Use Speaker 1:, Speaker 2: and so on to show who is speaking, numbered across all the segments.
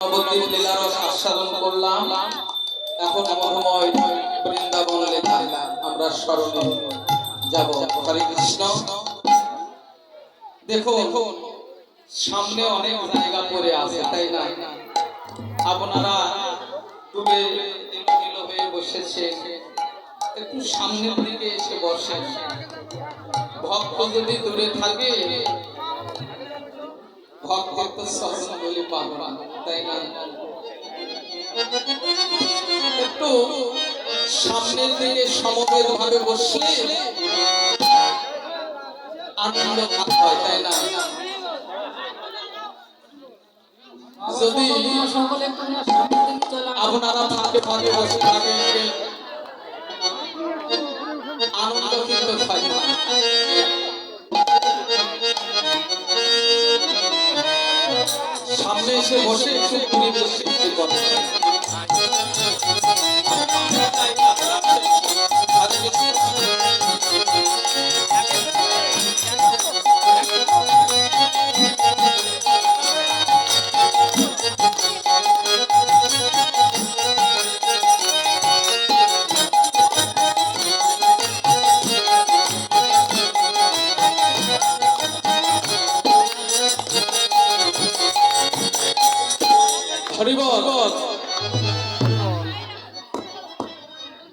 Speaker 1: নবদ্বীপ লীলার আস্বাদন করলাম। এখন মহাময় বৃন্দাবন লীলা আমরা স্মরণে যাব। হরে কৃষ্ণ। দেখো সামনে অনেক জায়গা পড়ে আছে, তাই না? আপনারা ডুবে এলোমেলো হয়ে বসেছে, একটু সামনের দিকে এসে বসেন। ভক্ত যদি দূরে থাকে, ভক্তের তো সহজন বলে পাবো না, তাই না? একটু সামনের দিকে সমবেত ভাবে বসলে আনন্দ হয়, তাই না? যদি আপনারা ফাঁকে ফাঁকে বসে থাকেন, আনন্দ কিন্তু হয় না। সামনে এসে বসে একটু পরিবেশ সৃষ্টি করে।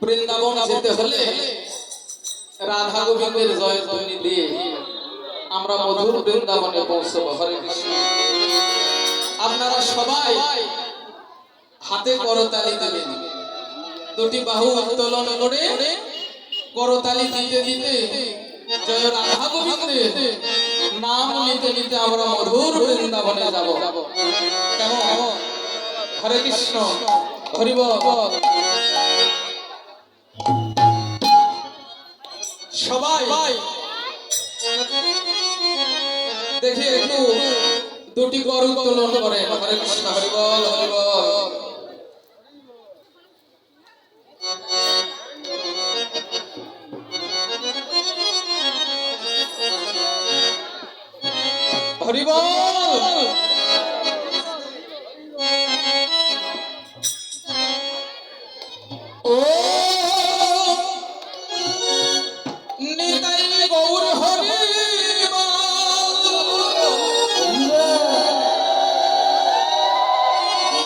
Speaker 1: বৃন্দাবন যেতে হলে রাধা গোবিন্দের জয়ধ্বনি দিয়ে আমরা মধুর বৃন্দাবনে পৌঁছব। হরে কৃষ্ণ। আপনারা সবাই হাতে করতালি দেবেন, দুটি বাহু উত্তোলন করে করতালি দিতে দিতে জয় রাধা গোবিন্দের নাম নিতে নিতে আমরা মধুর বৃন্দাবনে যাব। কেমন? হরে কৃষ্ণ। হরি বল। সবাই দেখি একটু দুটি কর উত্তোলন করেন। হরে কৃষ্ণ। হরি বল। হরি বল। হরি বল। ও নিতাই গৌর হরি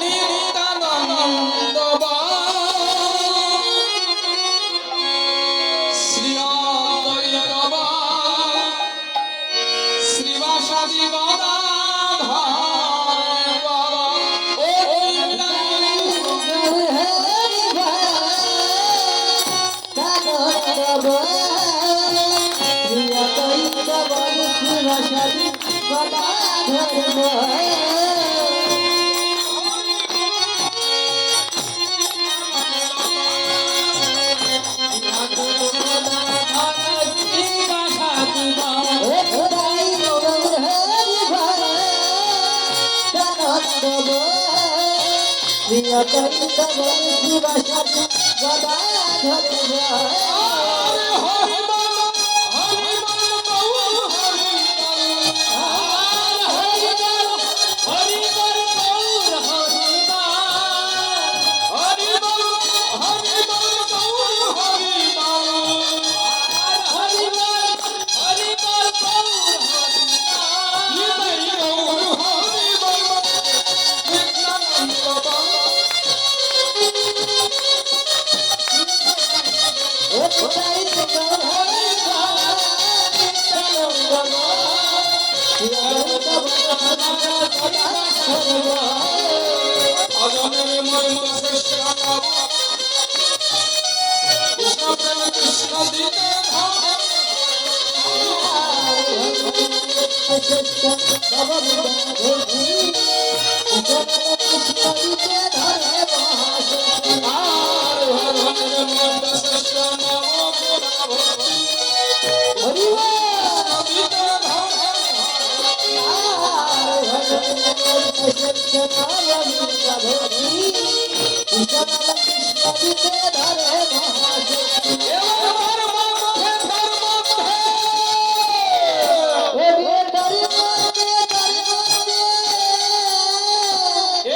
Speaker 1: নিত্যানন্দ শ্রী অদ্বৈত শ্রীবাসাদি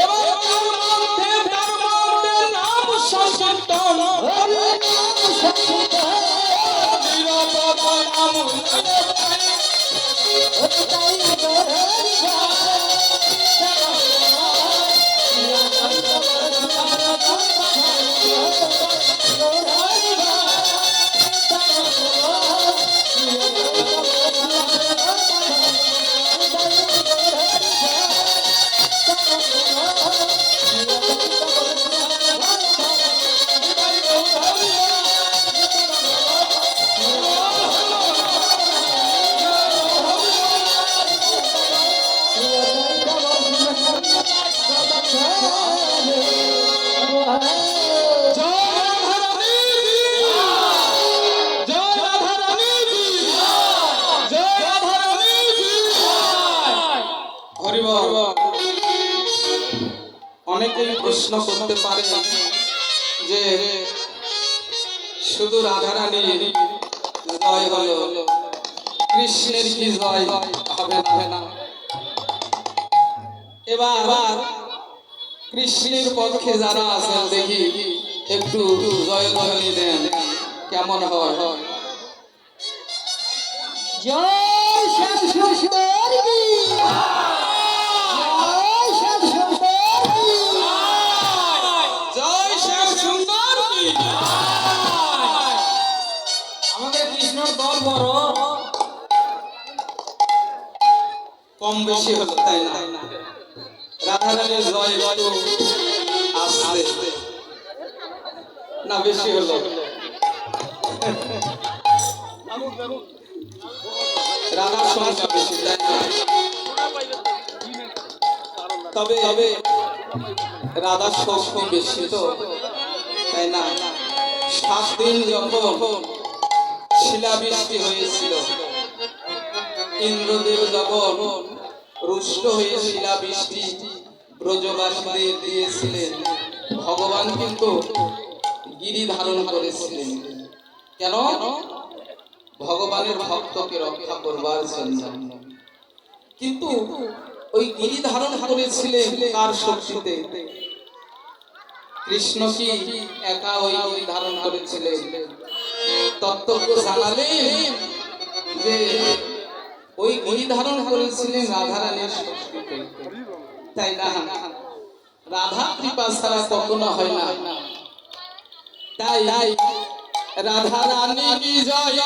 Speaker 2: এবার
Speaker 1: অনেকেই প্রশ্ন করতে পারে যে শুধু রাধারানী জয় হলো, কৃষ্ণের কি জয় হবে না? এবার কৃষ্ণের পক্ষে যারা আছেন দেখি একটু জয় ধ্বনি দেন, কেমন হয়?
Speaker 2: জয় শ্যাম সুন্দর কি জয় শ্যাম সুন্দর কি
Speaker 1: জয় শ্যাম সুন্দর কি।
Speaker 2: আমাদের কৃষ্ণর দল বড়
Speaker 1: কম বেশি হলো তাই না? রাধারানীর জয় একটু আসছে না, বেশি হলো? রাধার সংখ্যা বেশি তাই না? তবে রাধার সংখ্যা বেশি তো তাই না? 7 দিন যখন শিলাবৃষ্টি হয়েছিল, ইন্দ্রদেব যখন রুষ্ট হয়ে শিলাবৃষ্টি ব্রজবাসীদের দিয়েছিলেন, ভগবান কিন্তু গিরি ধারণ করেছিলেন। কেন? ভগবানের ভক্তকে রক্ষা করবার জন্য। কিন্তু ওই গিরি ধারণ করেছিলেন কার শক্তিতে? কৃষ্ণ কি একা ওই গিরি ধারণ করেছিলেন? তত্ত্বজ্ঞ জানালেন যে ওই গিরি ধারণ করেছিলেন রাধারানীর শক্তিতে, তাই না? রাধা কৃপা ছাড়া কখনো হয় না। তাই রাধা রানী কি জয়,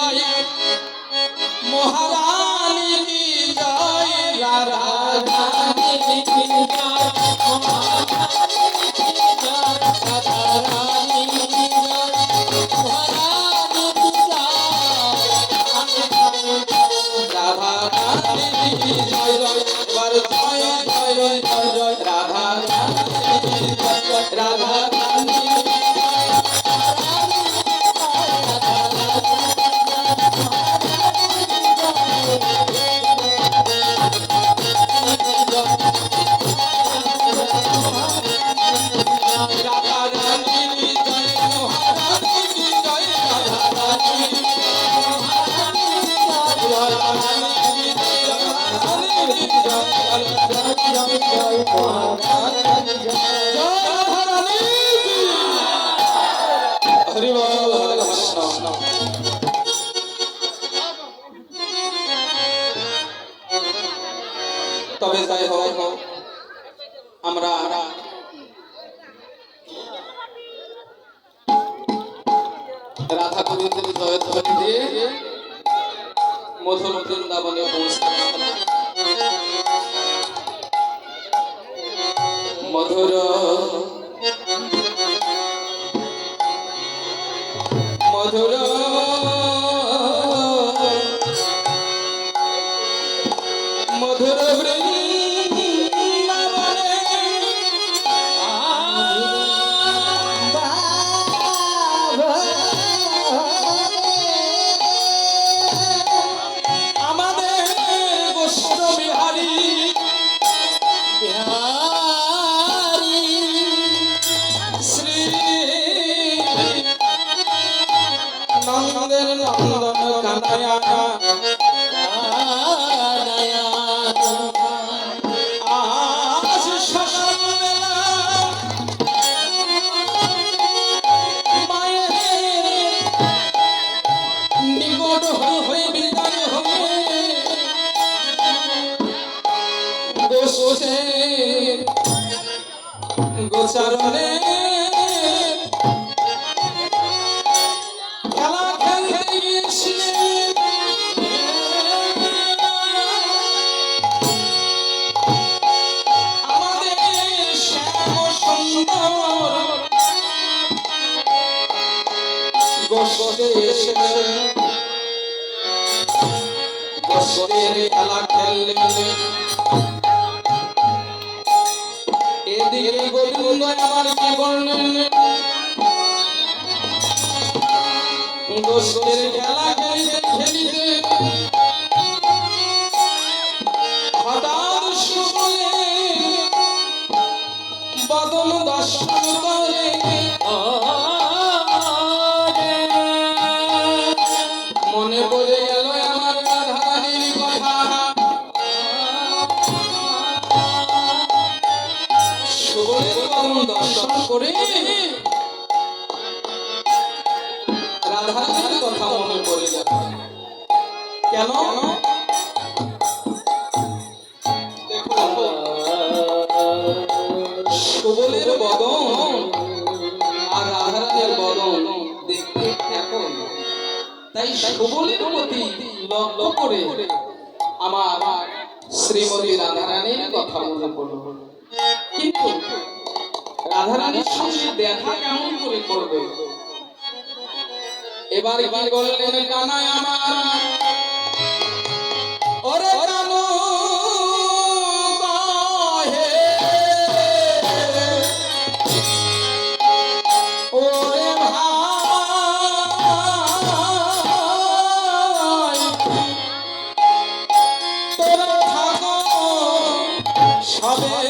Speaker 1: মহারানী কি জয়, রাধা রানী কি জয়, মহারানী কি জয়, রাধা রানী কি জয়, মহারানী কি জয়, রাধা রানী কি জয় জয়, এবার জয় জয় জয় জয় জয়, রাধা রানী কি জয় জয়, রাধা রানী কি জয়। তবে যাই হোক, আমরা রাধা গোবিন্দের জয় ধ্বনি দিয়ে মধুর বৃন্দাবনে পৌঁছলাম। মধুর মধুর মধুর বৃন্দাবনে আমাদের গোষ্ঠ বিহারী শ্রী নন্দন নন্দন কানায়া আজ সকালবেলা মায়ের গোচারণে খেলা খেলতে গিয়েছিলেন আমাদের শ্যাম সুন্দর গোষ্ঠে এসেছে গোষ্ঠের খেলা খেললেন এদিকে গোবিন্দ আমার কি বললেন গোষ্ঠের খেলা খেলিতে খেলিতে হঠাৎ শুনে বদন দর্শন করে মনে পড়ে গেল আমার রাধারানীর কথা শুভলের বদন দর্শন করে রাধারানীর কথা মনে পড়ে গেল কেন সুবলের বদন আর রাধারানীর বদন দেখতে এখন তাই সুবলের প্রতি লক্ষ্য করে আমার শ্রীমতী রাধারানীর কথা মনে পড়ল কিন্তু রাধারানীর সঙ্গে দেখা কেমন করে করবে এবার কি বললেন কানাই আমার ওরে কানু বাহে ওরে ভাই তোরা থাকো সবে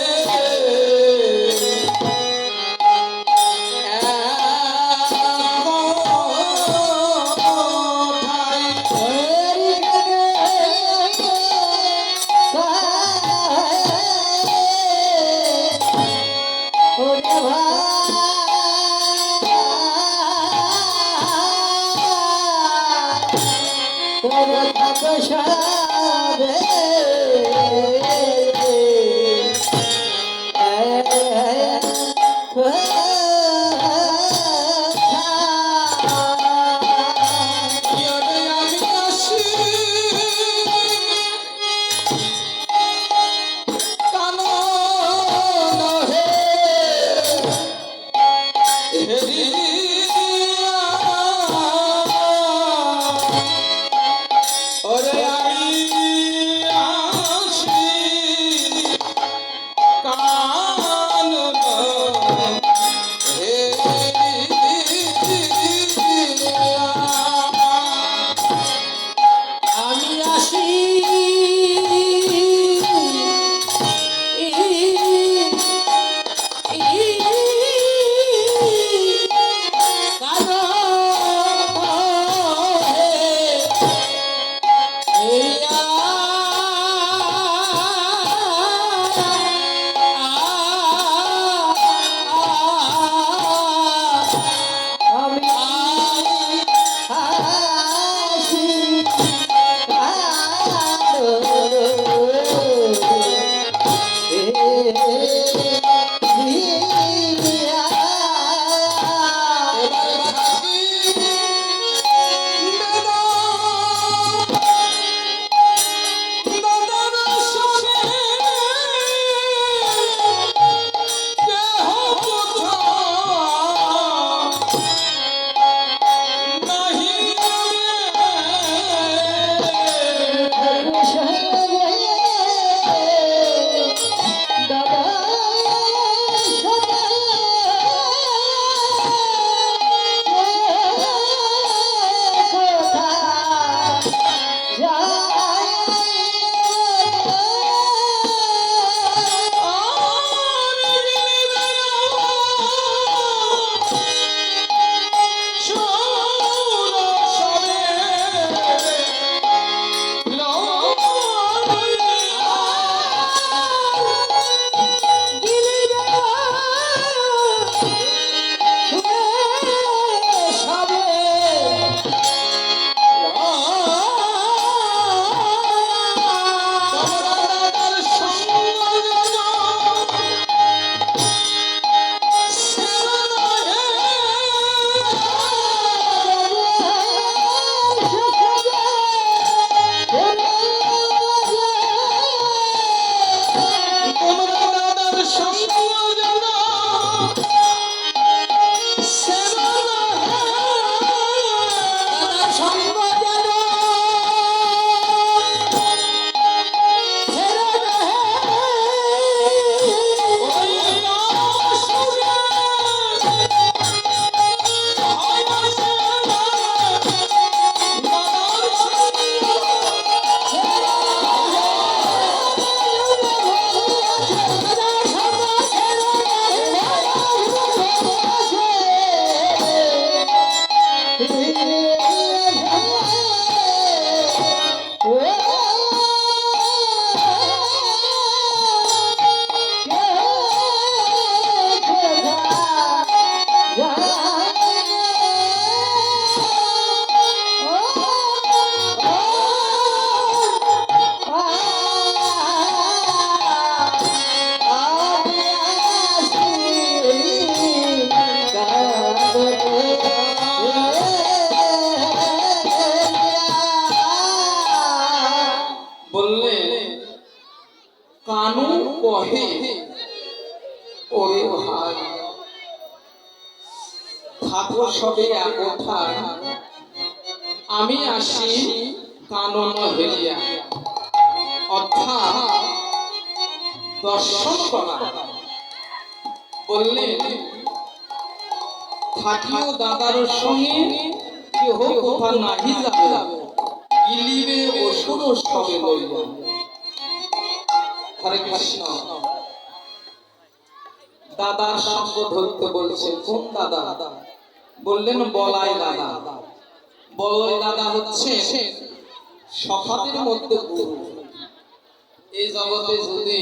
Speaker 1: ওরে আমি ভাই থাকো সবে একঠায়, আমি আসি কানন হেলিয়া, অর্থাৎ দর্শন করা। বললেন থাকিও দাদার সঙ্গে কেহ কোথা নাহি যাবে, গিলিবে অসুর সবে লইয়া। হরে কৃষ্ণ। দাদার সঙ্গ ধরতে বলছে। কোন দাদা? বললেন বলাই দাদা। বলাই দাদা হচ্ছে সখাদের মধ্যে গুরু। এই জগতে যদি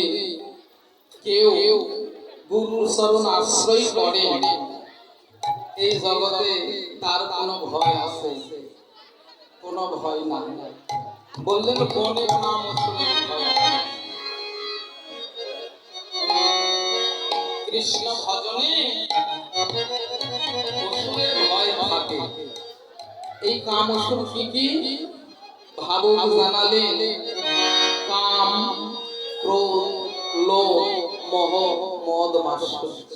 Speaker 1: কেউ গুরুর চরণ আশ্রয় করে, এই জগতে তার কোনো ভয় আছে? কোনো ভয় না। বললেন বনে নাম অসুরের ভয়। কৃষ্ণ ভজনে অসুরের ভয় থাকে। এই কাম অসুর কি কি? ভাবুক জানালেন কাম, ক্রোধ, লোভ, মোহ, মদ, মাৎসর্য,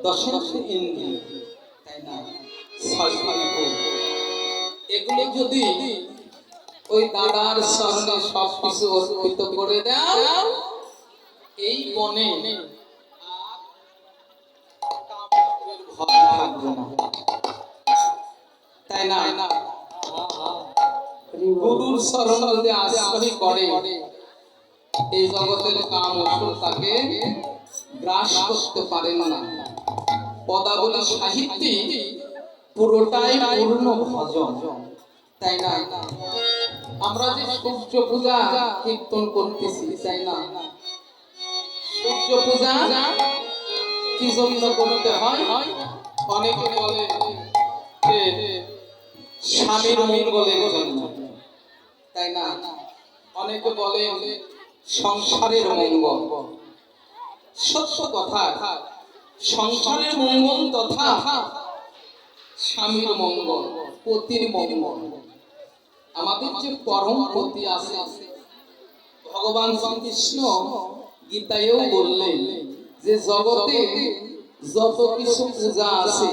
Speaker 1: দশরথ ইন্দ্রিয়, তাই না? এগুলো যদি ওই দাদার চরণে সবকিছু অর্পিত করে দাও, এই বনে ভয় থাকবে না, তাই না? গুরুর চরণ যদি আশ্রয় করে, এই জগতের কাম অসুর তাকে গ্রাস করতে পারে না। পদাবলী সাহিত্যে পুরোটাই পূর্ণ ভজন, তাই না? আমরা যে সূর্য পূজা কীর্তন করতেছি, তাই না? সূর্য পূজা কি জন্য করতে হয়? অনেকে বলে যে স্বামীর মঙ্গলের জন্য, তাই না? অনেকে বলে সংসারের মঙ্গল। সত্য কথা, সংসারের মঙ্গল তথা স্বামীর মঙ্গল, পতির মঙ্গল। আমাদের যে পরম পতি আছে, ভগবান শ্রীকৃষ্ণ গীতায়ও বললেন যে জগতে যত কিছু পূজা আছে,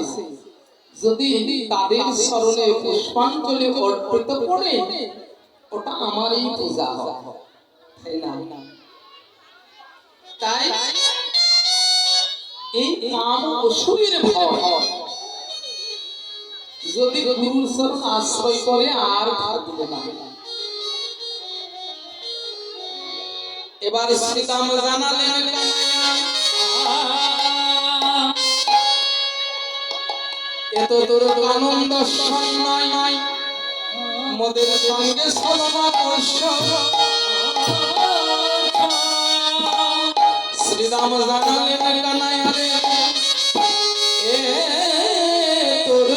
Speaker 1: যদি তাদের চরণে পুষ্পাঞ্জলি অর্পিত করে, ওটা আমারই পূজা হয়, তাই না? তাই এই কাম অসুরের ভয় যদি গুরুর চরণ আশ্রয় করে আর থাকবে না। এবার শ্রীরাম জানালেন এত তোর আনন্দ সন্ন্যায় মোদের সঙ্গে সলমা করছ। শ্রীরাম জানালেন কানাইয়া রে, এ তোর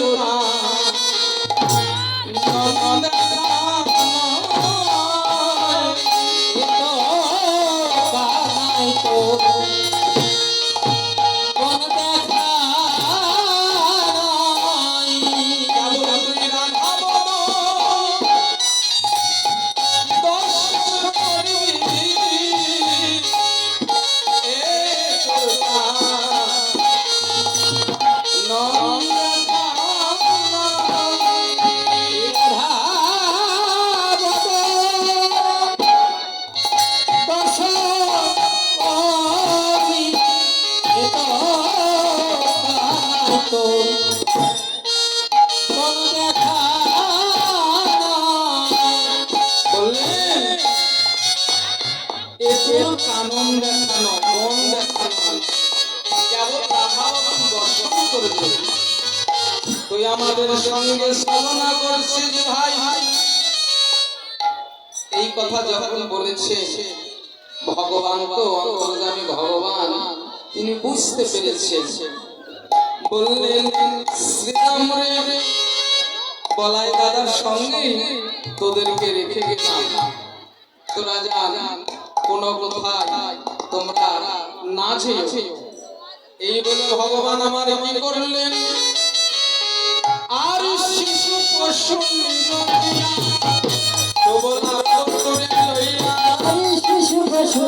Speaker 1: কানন দেখানো, মন দেখানো, কেবল রাধা দর্শন করে দেবে। তুই আমাদের সঙ্গে সাধনা করছিস ভাই। এই কথা যখন বলেছে ভগবান, তো অন্তর্যামী ভগবান, তিনি বুঝতে পেরেছেন। বললেন শ্রীরাম রে, বলাই দাদার সঙ্গে তোদেরকে রেখে গেলাম, তোরা যা কোন কোথায় তোমরা না যেও। এই বলে ভগবান আমার কি করলেন, আর শিশু পশু শিশু পশু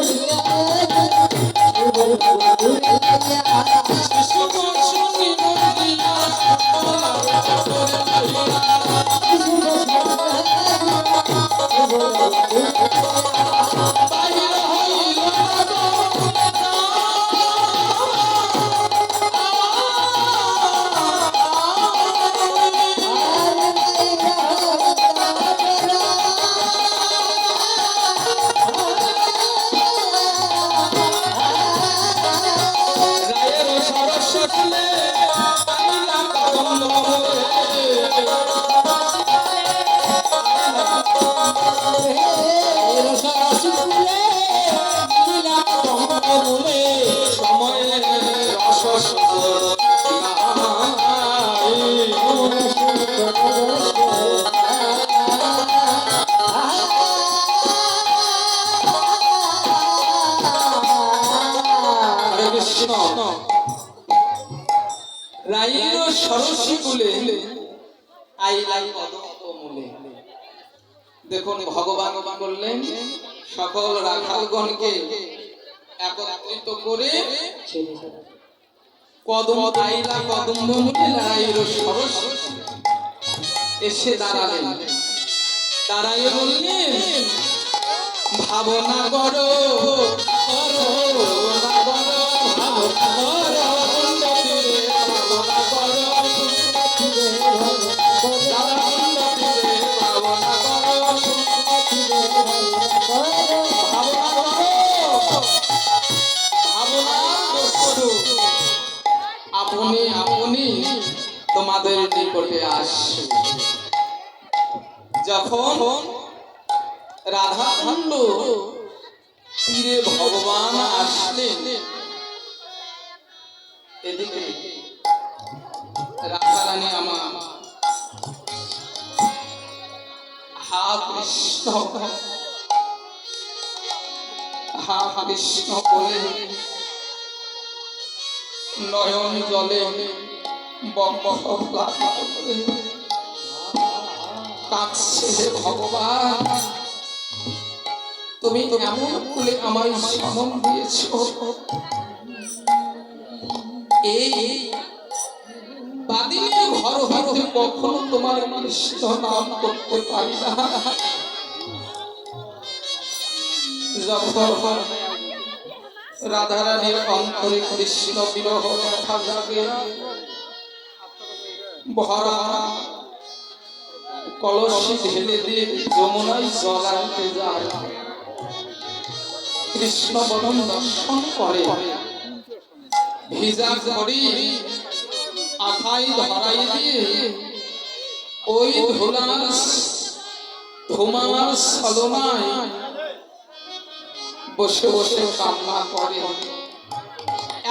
Speaker 1: বসলে আইলা কদম সময়ের রস হরে কৃষ্ণ। রাইর সরসী কুলে আইলাই কদম্ব মূলে। দেখুন ভগবান বললেন সকল রাখালগণকে একত্রিত করে কদম আইলা কদম্ব মূলে রাইর সরসী এসে দাঁড়ালেন। দাঁড়াইয়ে বললেন ভাবনা করো করো না করো ভাবনা করো উন্নতিরে ভাবনা করো দাদা উন্নতিরে ভাবনা করো ভাবনা করো ভাবনা বস্তু আপনি আপনি তোমাদের নিকটে আসে। যখন রাধাকান্ত তীরে ভগবান আসলেন, এদিকে রাধারানী আমার হা কৃষ্ণ হা কৃষ্ণ বলে নয়ন জলে কাঁদছে ভগবান, তুমি এমন করে আমায় সামন দিয়েছ, এই বাদিনীর ঘর হইতে কখনো তোমার কৃষ্ণ নাম করতে পারি না। যখন রাধারানীর অন্তরে কৃষ্ণ বিরহ কথা জাগে, ভরা কলসি ঢেলে দিয়ে যমুনায় জল আনতে যায়। কৃষ্ণ বরণ দর্শন করে, ভিজা ঘড়ি আখাই ধরাই দিয়ে ওই ধুমার ছলনায় বসে বসে কান্না করে।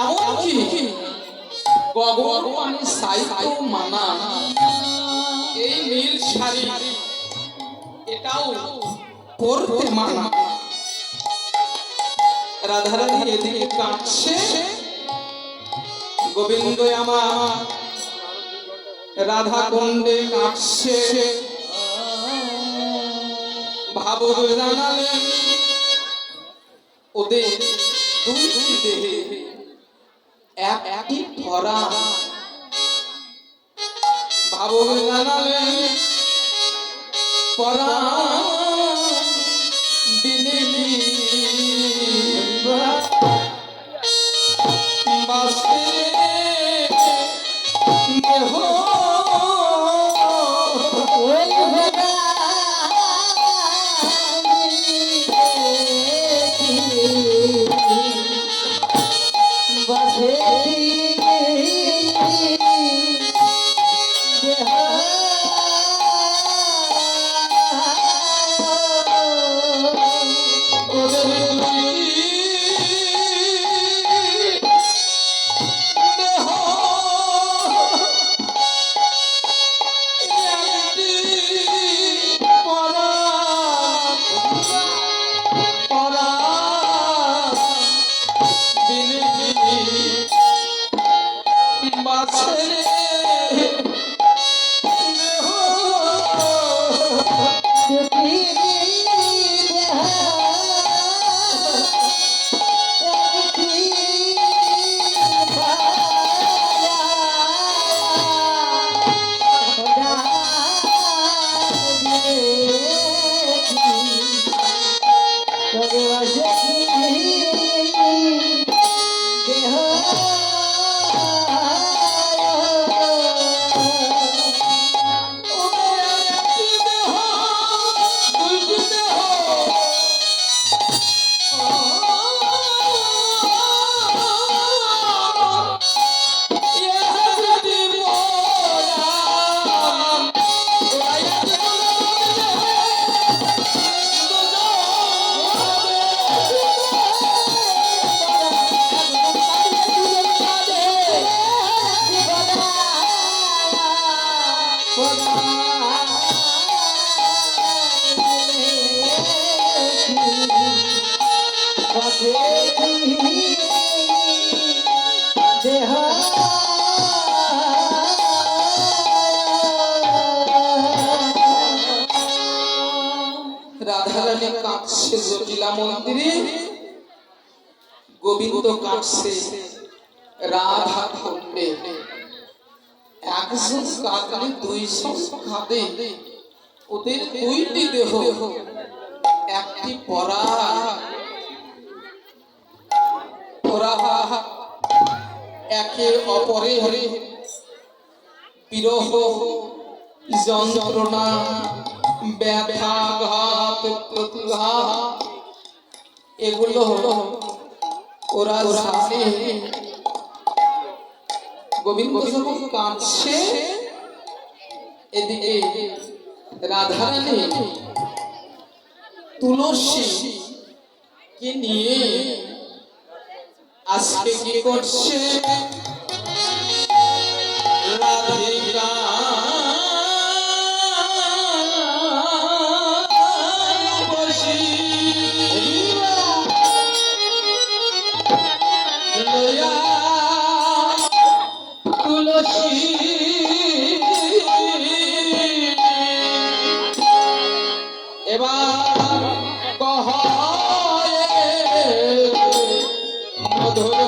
Speaker 1: এমনকি গগন পানি সাইকেও মানা, এই নীল শাড়ি এটাও পরতে মানা। রাধারানী এদিকে কাঁদছে, গোবিন্দ আমার রাধা কুণ্ডে কাঁদছে। ভাবক জানালেন ওদের দুই দেহে একই ভরা। ভাবক জানালেন পরা বিনেবি বাসে দেহ লীলা মন্দিরে গোবিন্দ কাটছে রাধা কুণ্ডে। একজন কাঁদলে দুইজন কাঁদে, ওদের দুইটি দেহ, একটি পরা ওরা একে অপরের বিরহ যন্ত্রণা ব্যথাঘাত প্রতিঘাত এগুলো ওরা জানে। গোবিন্দ যখন কাঁদছে, এদিকে রাধারানী তুলসী কে নিয়ে আজকে কি করছে? রাধিকা বসি লয়া তুলসী এবার কহ মধুর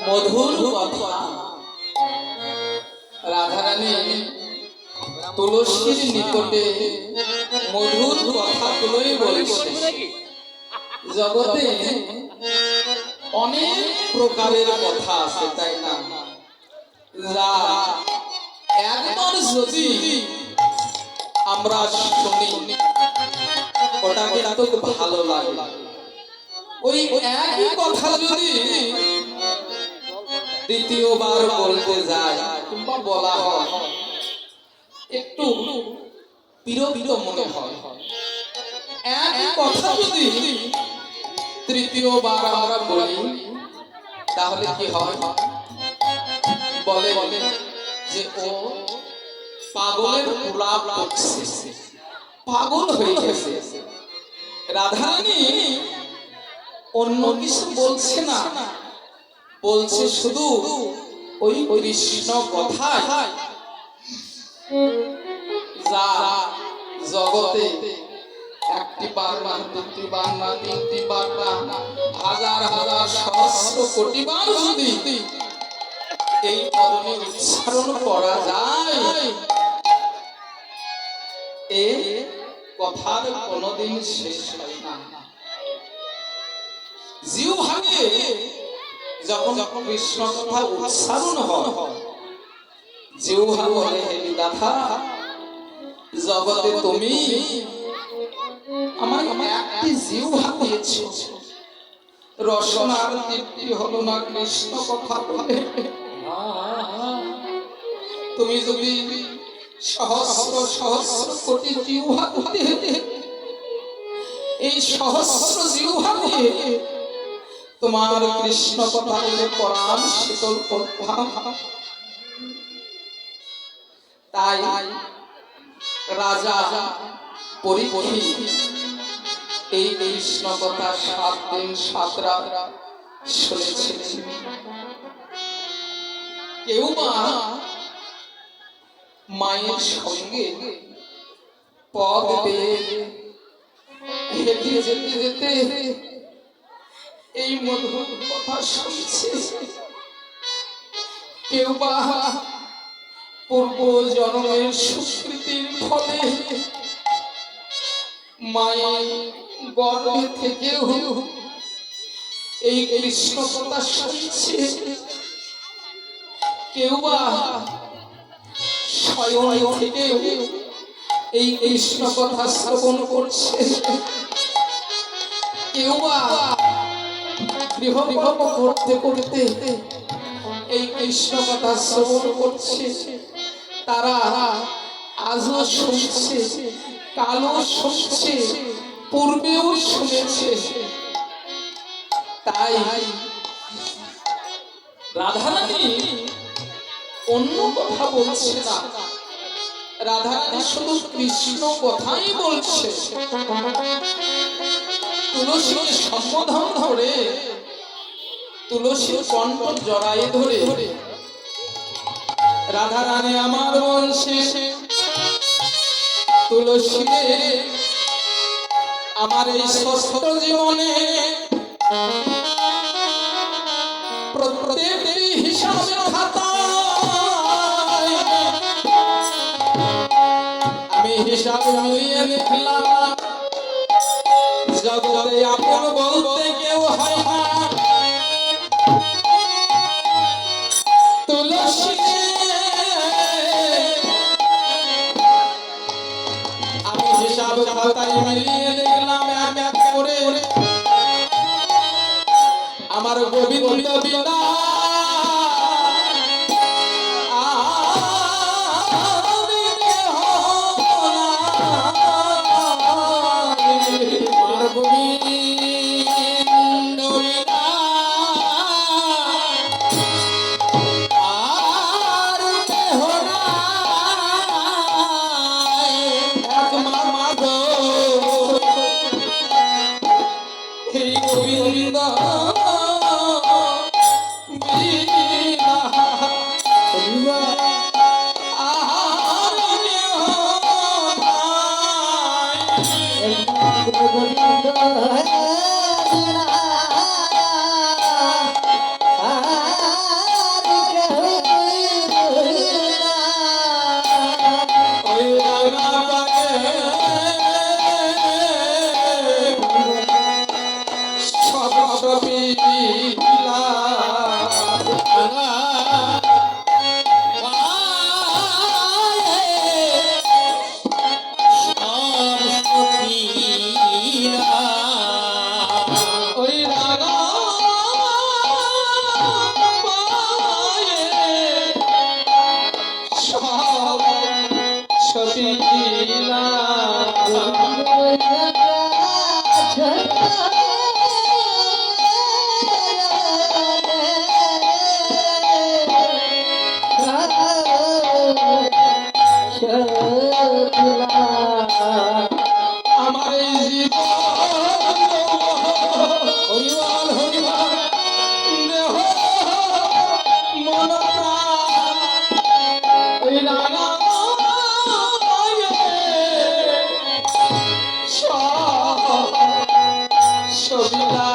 Speaker 1: মধুর কথা রাধারানী তুলসীর নিকটে মধুর কথাগুলোই বলছে। জগতে অনেক প্রকারের কথা আছে, তাই না? যা একবার যদি আমরা শুনি ওটা কিন্তু ভালো লাগে। ওই একই কথা যদি দ্বিতীয়বার বলতে যায় কিংবা বলা হয়, একটু বিরক্ত মনে হয়। একই কথা যদি তৃতীয়বার আমরা বলি তাহলে কি হয়? বলে যে ও পাগলের প্রলাপ করছে, পাগল হয়ে গেছে। রাধারানী অন্য কিছু বলছে না, বলছে শুধু ওই কৃষ্ণ কথায় যা জগতে একটি বার না, দুটি বার না, তিনটি বার না, হাজার হাজার সহস্র কোটি বার যদি এই পদনে উচ্চারণ করা যায়, এ কথার কোনোদিন শেষ হয় না। জিহ্বায় যখন কৃষ্ণ কথা উচ্চারণ হয়, জিহ্বা বলে হে বিধাতা, জগতে তুমি আমায় একটি জিহ্বা দিয়েছো, রসনার তৃপ্তি হলো না কৃষ্ণ কথা বলে। তুমি যদি সহস্র সহস্র কোটি জিহ্বা দিতে, এই সহস্র জিহ্বা দিয়ে তোমার কৃষ্ণ কথা বলে পরাণ শীতল করতাম। তাই রাজা পরীক্ষিত এই কৃষ্ণ কথা 7 দিন 7 রাত শুনেছিলেন। কেউ বা মায়ের সঙ্গে পথ বেয়ে হেঁটে যেতে যেতে এই মধুর কথা শুনছে। কেউ বা পূর্ব জন্মের সুকৃতির ফলে মায়ের গর্ভে থেকেও এই কৃষ্ণ কথা শুনছে। কেউ বা স্বয়ং থেকেও এই কৃষ্ণ কথা শ্রবণ করছে। কেউ বা গৃহকর্ম করতে করতে এই কৃষ্ণ কথা শ্রবণ করছে। তারা আজও শুনছে, কালও শুনছে, পূর্বেও শুনেছে। তাই রাধারানী অন্য কথা বলছে না, রাধারানী শুধু কৃষ্ণ কথাই বলছে। তুলসীর সম্বোধন ধরে, তুলসীর কণ্ঠ জড়ায়ে ধরে রাধারানী আমার বলছে, তুলসী আমার এই ষষ্ঠ জীবনে প্রত্যেকটি হিসাবে খাতায় আমি হিসাব মিলিয়ে দেখলাম, জগতে আপন বলতে কেউ হয় না। তুলসী আমি হিসাব খাতায় মিলিয়ে দেখলাম, এক এক করে আমার গোবিন্দ বিনা গোবিন্দ আমার এই জীবন হরিবল হরিবল দেহ মন প্রাণ ওই রাঙা সবিলা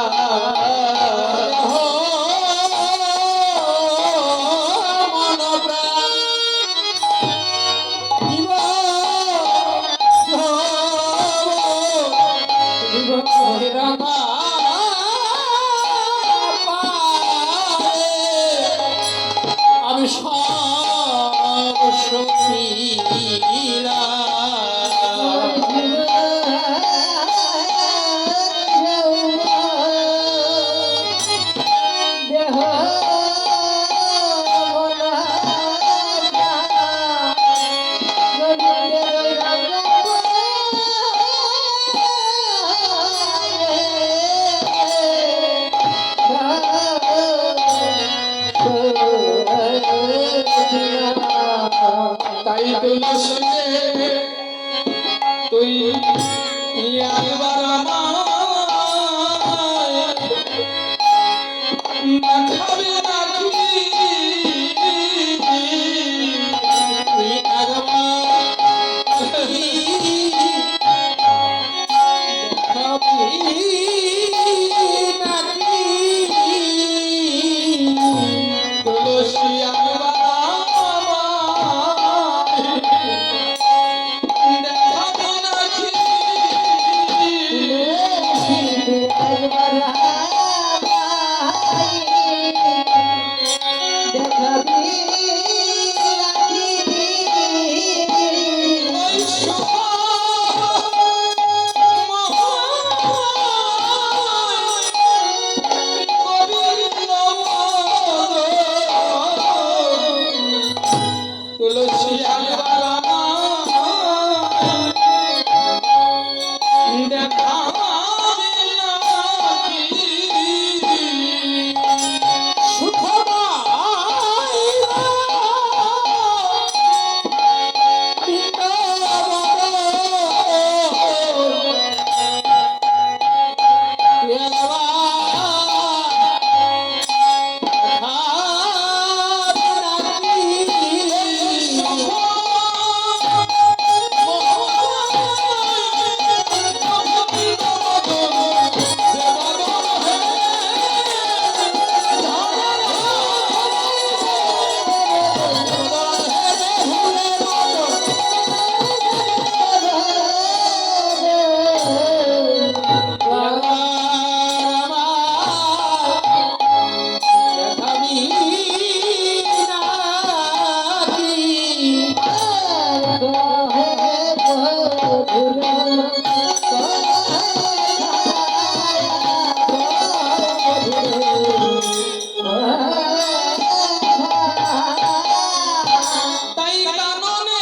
Speaker 1: একবার আমায় দেখাবে নাকি
Speaker 2: তুই একবার দেখাবি নাকি
Speaker 1: তুলসী একবার আমায় দেখাবে নাকি ওই তুলসী একবার দেখাবে নাকি তাই কাননে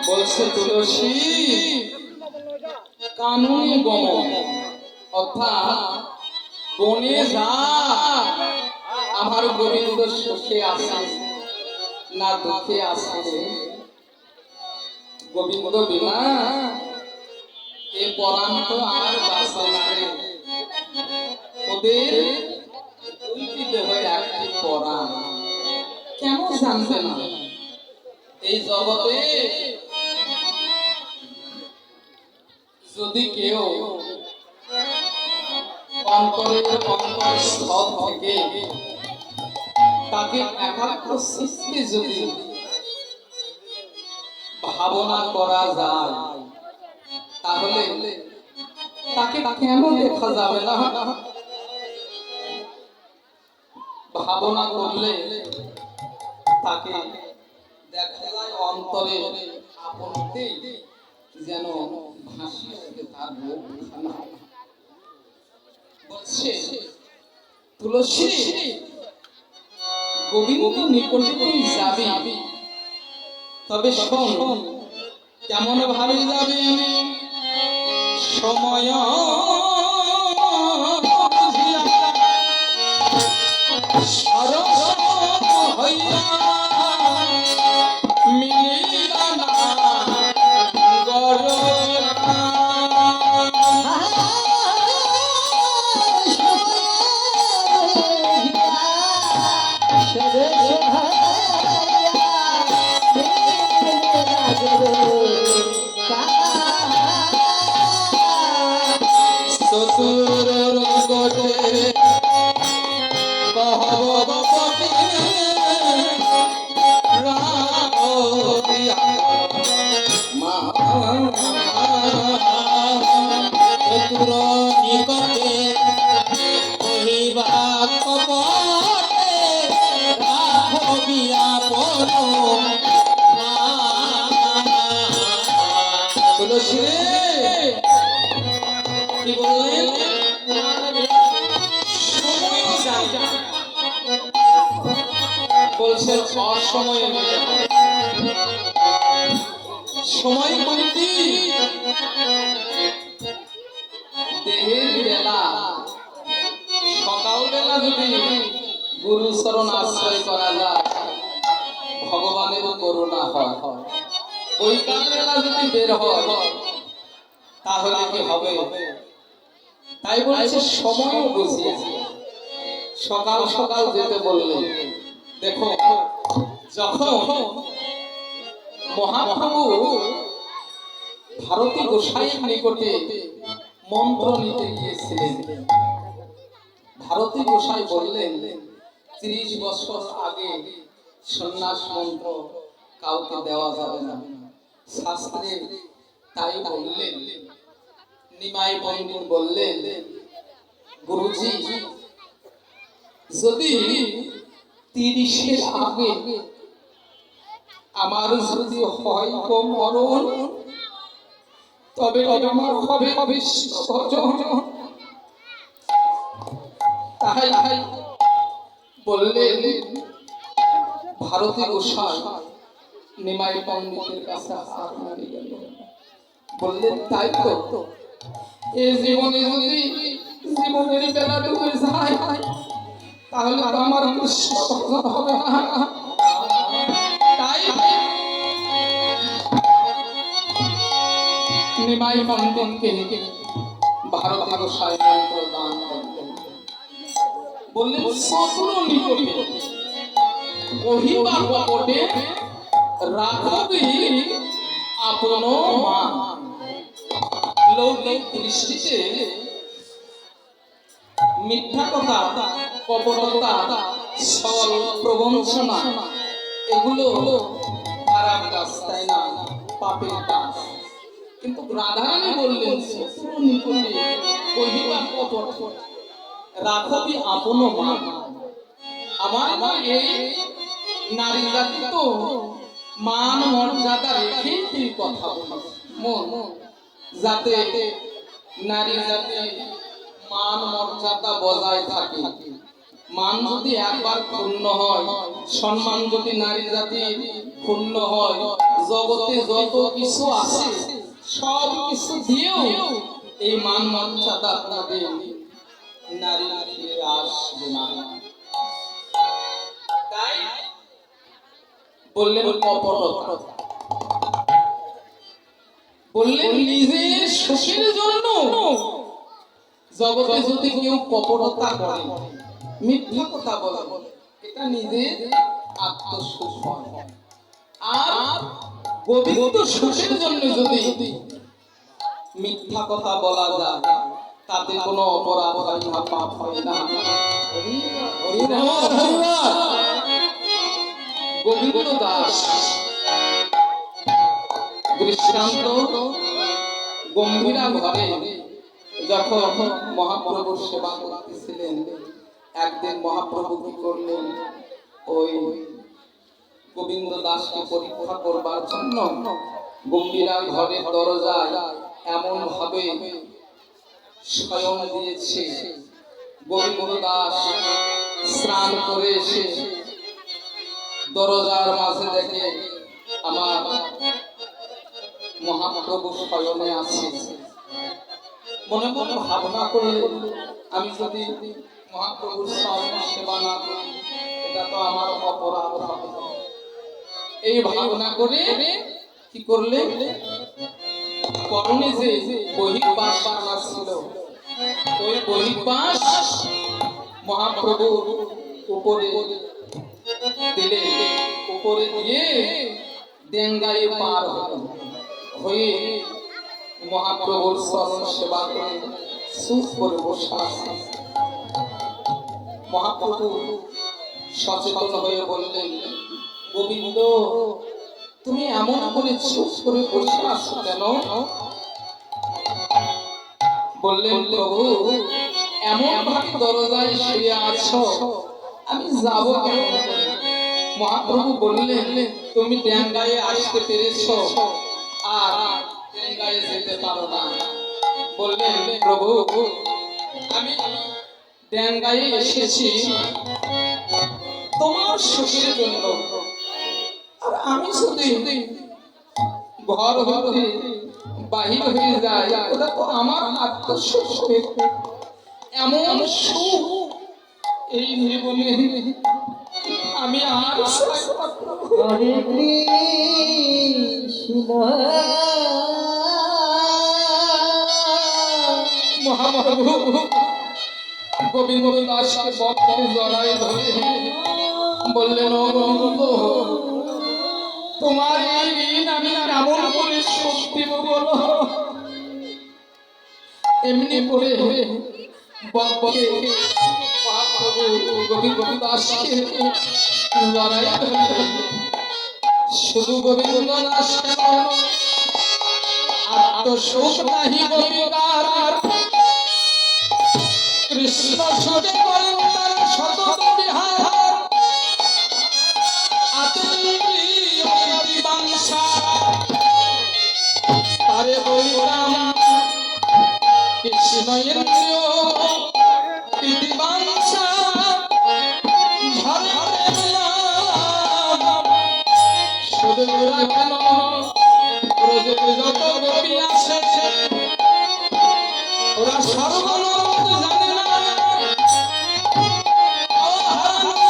Speaker 1: বলছে তুলসী কানুনি গমন অর্থাৎ বনে যা আমার গোবিন্দ সুখে আছে না দুঃখে আছে গোবিন্দ বিনা এ পরাণ তো আর বাঁচে না রে। ওদের দুইটি দেহে একটি পরাণ কেন জানবে না এই জগতে যদি কেউ অন্তরের অন্তঃস্থল থেকে তাকে একাগ্র চিত্তে যদি ভাবনা করা যায় তাহলে তাকে কেন দেখা যাবে না? ভাবনা করলে তাকে দেখা যায় অন্তরে আপনতেই যেন ভাসিয়ে ওঠে তার রোগ খানা। বলছে তুলসী গোবিন্দ নিকটে তুই যাবি, তবে শোন কেমন ভাবে যাবে সময় বুঝিয়া সরস হইয়া মিলিলা না গরনা। চতুর রঙ্গতে কহবপতি রাধিয়া মা।
Speaker 2: চতুর নিকটে কহিবা কপটে রাঘবিয়া পর
Speaker 1: তুলসী কি বললেন সময় যায়, বলছেন অসময়ে সময় কোনটি দেহের বেলা সকাল বেলা যদি গুরু চরণ আশ্রয় করা যায় ভগবানের করুণা হয়, বৈকাল বেলা যদি বের হয় তাহলে কি হবে? তাই বলছে সময় বুঝিয়া সকাল সকাল যেতে বললেন। দেখো যখন মহাপ্রভু ভারতী গোসাইয়ের নিকটে মন্ত্র নিতে গিয়েছিলেন, ভারতী গোসাই বললেন 30 বছর আগে সন্ন্যাস মন্ত্র কাউকে দেওয়া যাবে না, শাস্ত্রে তাই বললেন। নিমাই পণ্ডিত বললেন গুরুজি যদি 30-এর আগে আমার যদি হয় গো মরণ, তবে আমার হবে ভজন। তাই বললেন ভারতী গোসাই নিমাই পণ্ডিতের কাছে হার মারি গেল, বললেন তাই তো এই জীবনে যদি জীবনের বেলা ডুবে যায় তাহলে তো আমার কৃষ্ণ ভজন হবে না। তাই নিমাই পণ্ডিতকে ভারতী গোসাই মন্ত্র দান করলেন, বললেন শত্রু নিকটে কহিবা কপটে রাঘবি আপন মান। লৌকিক দৃষ্টিতে মিথ্যা কথা, কপটতা, ছল প্রবঞ্চনা এগুলো খারাপ কাজ, তাই না? পাপের কাজ। কিন্তু রাধারানী বললেন শত্রু নিকটে কহিবা কপটে রাঘবি আপন মান। আমার এই নারী জাতি তো মান মর্যাদা রেখে তুই কথা বলিস, মন যাতে নারী জাতি মান মর্যাদা বজায় থাকে। মান যদি একবার ক্ষুণ্ণ হয়, সম্মান যদি নারী জাতি ক্ষুণ্ণ হয়, জগতে যত কিছু আছে সব কিছু দিয়েও এই মান মর্যাদা আপনাদের নারী ফিরে আসবে না। তাই বললেন কপটতা, বললেন নিজের সুখের জন্য জগতে যদি কেউ কপটতা করে, মিথ্যা কথা বলে, এটা নিজের আত্মসুখ হয়। আর গোবিন্দ সুখের জন্য যদি মিথ্যা কথা বলা যায় তাতে কোনো অপরাধ হয় না, পাপ হয় না। গোবিন্দ দাস দৃষ্টান্ত গম্ভীরা ঘরে যখন মহাপ্রভুর সেবা করতেছিলেন, একদিন মহাপ্রভু কি করলেন, ওই গোবিন্দ দাসকে পরীক্ষা করবার জন্য গম্ভীরা ঘরের দরজায় এমন ভাবে শয়ন দিয়েছে। গোবিন্দ দাস স্নান করে এসে দরজার মাঝে দেখে আমার মহাপ্রভু শয়নে আছে। মনে মনে ভাবনা করে, আমি যদি মহাপ্রভুর শয়ন সেবা না করি এটা তো আমার অপরাধ হবে। এই ভাবনা করে কি করলে, করণে যে বহির্বাস আনা ছিল ওই বহির্বাস মহাপ্রভুর উপরে দিলে, উপরে দিয়ে ডেঙ্গায় পার হয়ে মহাপ্রভুর চরণ সেবা করে সুখ করে বসে আছে। মহাপ্রভু সচেতন হয়ে বললেন, গোবিন্দ তুমি এমন করে চুপ করে বসে আছো কেন? বললেন, প্রভু এমন ভাবে দরজায় শুয়ে আছো, আমি যাব কেন? মহাপ্রভু বললেন, তুমি ডেঙ্গায় আসতে পেরেছো আর ডেঙ্গায় যেতে পারো না। বললেন, প্রভু আমি ডেঙ্গায় এসেছি তোমার সুখের জন্য, আর আমি যদি ঘর হতে বাহির হয়ে যায় ওটা তো আমার আত্মসুখ। এমন সুখ এই জীবনে আমি আর
Speaker 2: হরে কৃষ্ণ
Speaker 1: মহাপ্রভু গোবিন্দ দাসকে বক্ষে জড়ায় ধরে বললেন, ও গোবিন্দ তোমার এই ঋণ আমি কেমন করে শোধ দিব বলো? এমনি করে বক্ষে মহাপ্রভু গোবিন্দ দাসকে জড়ায় ধরে, শুধু গোবিন্দ দাস আত্মশোক নাহি গোবিকার, কৃষ্ণ সুখে করেন তার শত বিহার, তারে বলিলাম কৃষ্ণ ইন্দ্রিয় প্রীতিবাঞ্ছা, শুধু কেন ব্রজের যত গোপী আছে ওরা সর্বলোক জানে না,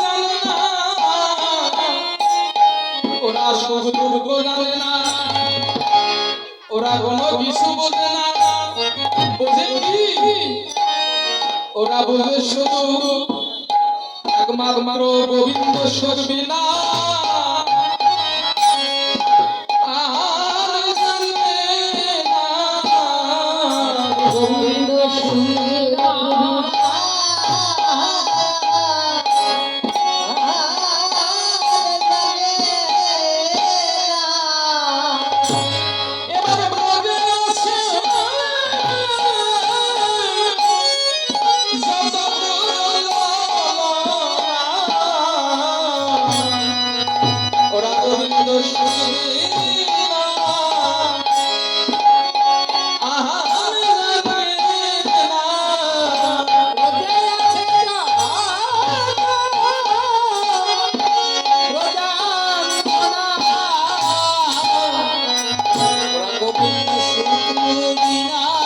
Speaker 1: জানে না, ওরা সুখ দুর্গ জানে না, ওরা কোনো কিছু বোঝে না। বোঝে কি? ওরা বোঝে শুধু একমাত্র গোবিন্দ সরবি না, আর জানে না
Speaker 2: গোবিন্দ
Speaker 1: এবারে বোঝে আছে যত ওরা গোবিন্দ সরবি না, আহার জানে না। ওরা গোবিন্দ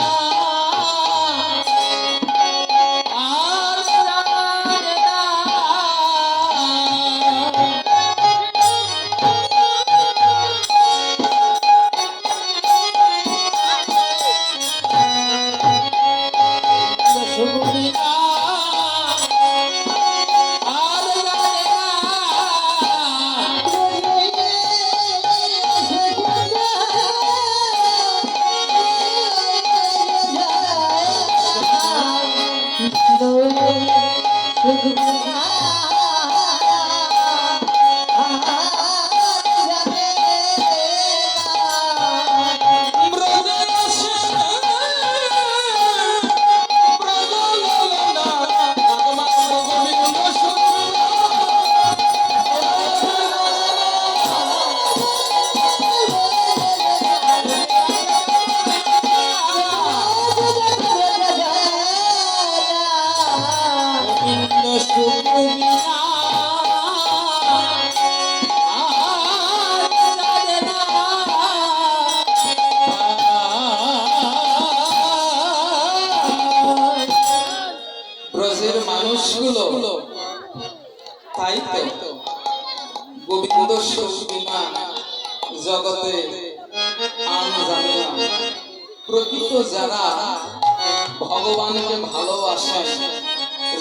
Speaker 1: জগতে আন জানে না প্রকৃত যারা ভগবানকে ভালোবাসেন,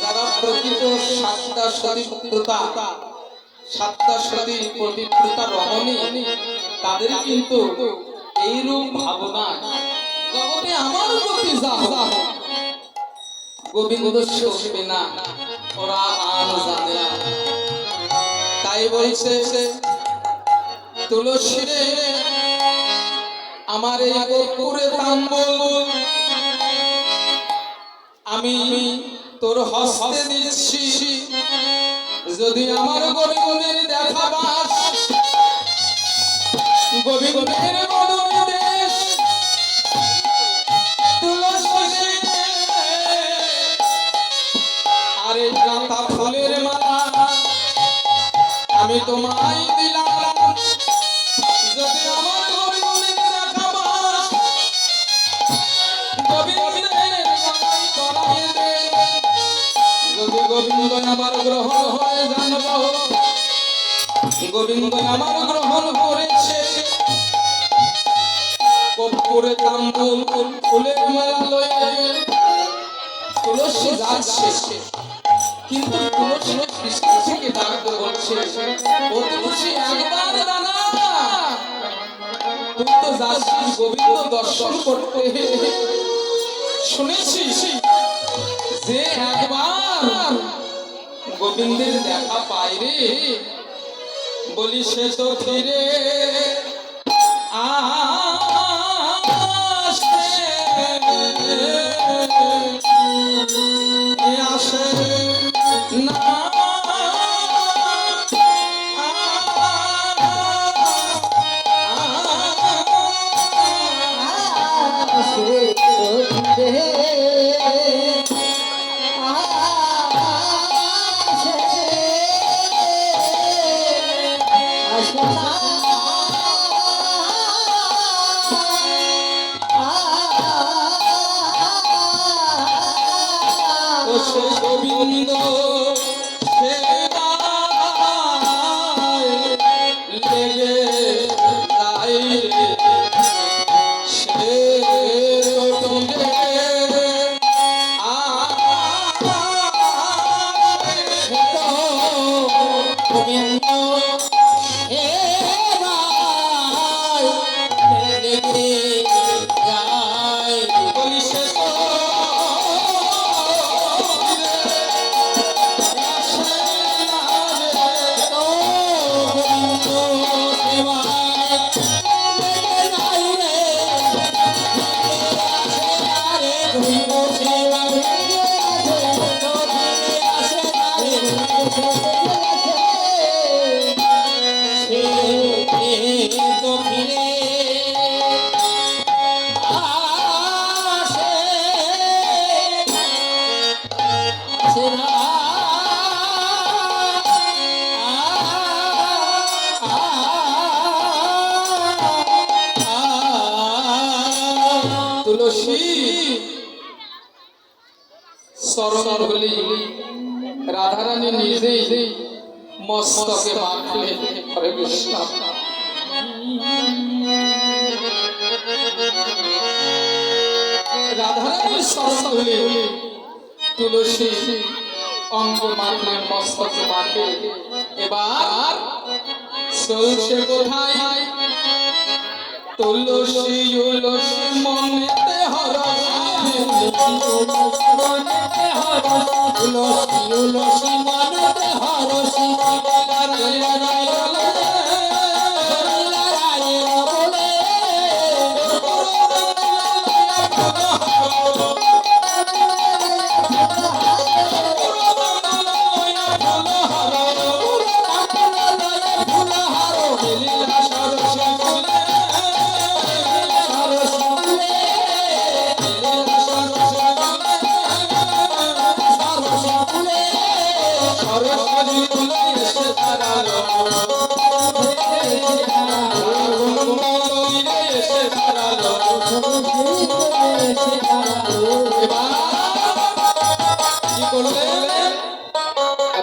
Speaker 1: যারা প্রকৃত সাতটা সতীত্বতা সাতটা সতী পবিত্রতা রমণী, তাদের কিন্তু এইরূপ ভাবনা জগতে আমার প্রতি যা গোবিন্দ শোষবে না, ওরা আন জানে না। তাই বলছে তুলসী রে আমার এই কর্পূরে তাম্বুল আমি তোর হস্তে দিচ্ছি, যদি আমার গোবিন্দের দেখা পাস, গোবিন্দের দেশ তুলসী রে আর এই গাঁথা ফুলের মালা আমি তোমায় দিলাম, যদি আমার গোবিন্দের দেখা পাস, গোবিন্দের গলায় পরায় দে, যদি গোবিন্দ আমার গ্রহণ হয়ে জানব গোবিন্দ আমার গ্রহণ করেছে, কর্পূরে তাম্বুল ফুলের মালা লয়ে তুলসী যাচ্ছে, কিন্তু তুলসী কৃষ্ণ থেকে ডাকতে বলছে, ও তুলসী একবার দাঁড়া, তুই তো যাচ্ছিস গোবিন্দ দর্শন করতে, শুনেছি যে একবার গোবিন্দের দেখা পাই রে, বলি সে তো ফিরে আসে না। গোবিন্দ লেগে যাই রে, সে তোকে গোবিন্দ বলি সে তুলসী চরণ বলি রাধারানী নিজেই মস্তকে মাখলে, হরে কৃষ্ণ। রাধারানীর চরণ বলি তুলসী অঙ্গ মাখলে, মস্তকে মাখে, এবার চলছে কোথায় তুলসী উলসী মনেতে হরস, মনেতে হরস, তুলসী উলসী মনেতে হরস,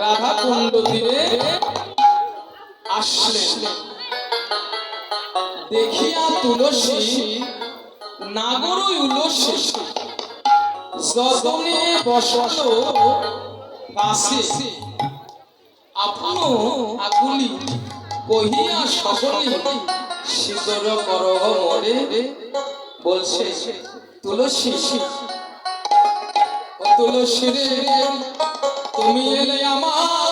Speaker 1: রাধা কুণ্ড তীরে আসলেন, দেখিয়া তুলসী নাগর উলসী যতনে বসালো পাশে আপন আকুলি কহিয়া সকলে শীতল করহ মরে। বলছে তুলসী ও তুলসী রে তুমি এলে আমার